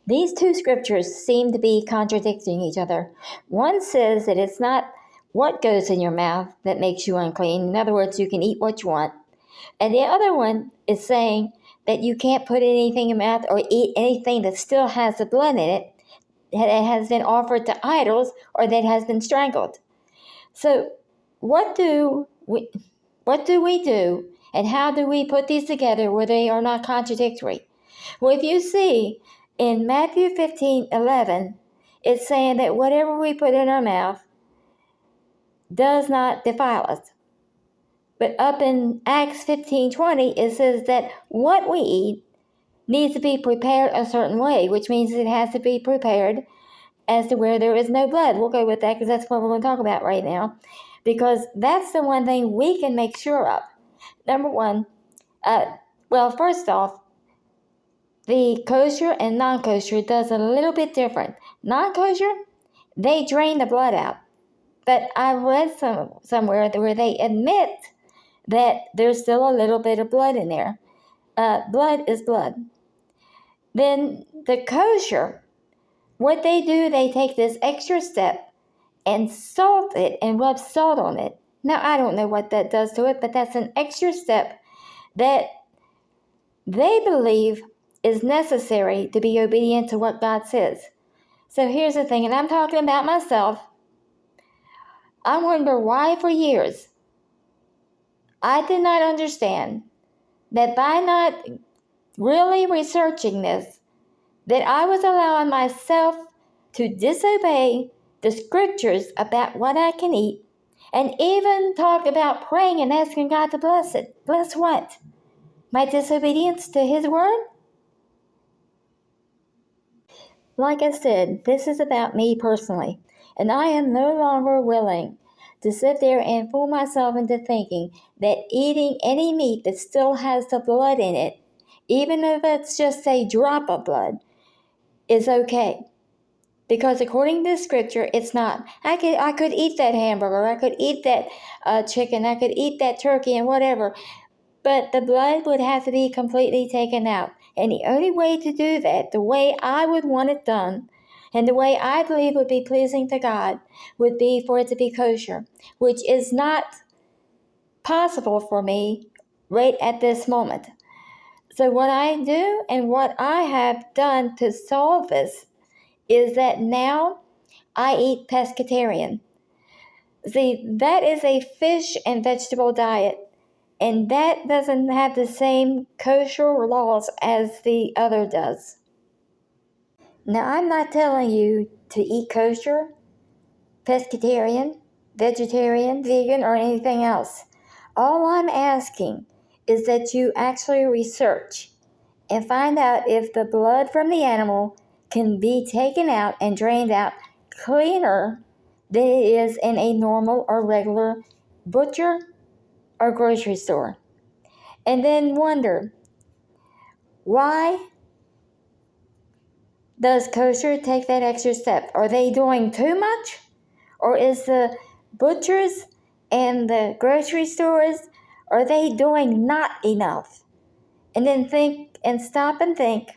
These two scriptures seem to be contradicting each other. One says that it's not what goes in your mouth that makes you unclean. In other words, you can eat what you want. And the other one is saying that you can't put anything in your mouth or eat anything that still has the blood in it, that has been offered to idols or that has been strangled. So what do we do, and how do we put these together where they are not contradictory? Well, if you see in Matthew 15:11, it's saying that whatever we put in our mouth does not defile us. But up in Acts 15:20, it says that what we eat needs to be prepared a certain way, which means it has to be prepared as to where there is no blood. We'll go with that because that's what we're going to talk about right now, because that's the one thing we can make sure of. Number one, first off, the kosher and non-kosher does a little bit different. Non-kosher, they drain the blood out. But I read somewhere where they admit that there's still a little bit of blood in there. Blood is blood. Then the kosher, what they do, they take this extra step and salt it and rub salt on it. Now, I don't know what that does to it, but that's an extra step that they believe is necessary to be obedient to what God says. So here's the thing, and I'm talking about myself. I wonder why for years I did not understand that by not really researching this, that I was allowing myself to disobey the scriptures about what I can eat, and even talk about praying and asking God to bless it. Bless what? My disobedience to His word? Like I said, this is about me personally, and I am no longer willing to sit there and fool myself into thinking that eating any meat that still has the blood in it, even if it's just a drop of blood, is okay. Because according to Scripture, it's not. I could eat that hamburger, I could eat that chicken, I could eat that turkey and whatever, but the blood would have to be completely taken out. And the only way to do that, the way I would want it done, and the way I believe would be pleasing to God, would be for it to be kosher, which is not possible for me right at this moment. So what I do and what I have done to solve this is that now I eat pescatarian. See, that is a fish and vegetable diet, and that doesn't have the same kosher laws as the other does. Now, I'm not telling you to eat kosher, pescatarian, vegetarian, vegan, or anything else. All I'm asking is that you actually research and find out if the blood from the animal can be taken out and drained out cleaner than it is in a normal or regular butcher or grocery store. And then wonder, why does kosher take that extra step? Are they doing too much? Or is the butchers and the grocery stores, are they doing not enough? And then think and stop and think,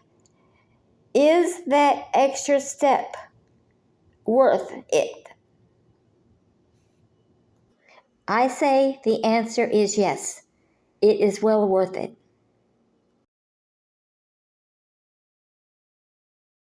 is that extra step worth it? I say the answer is yes. It is well worth it.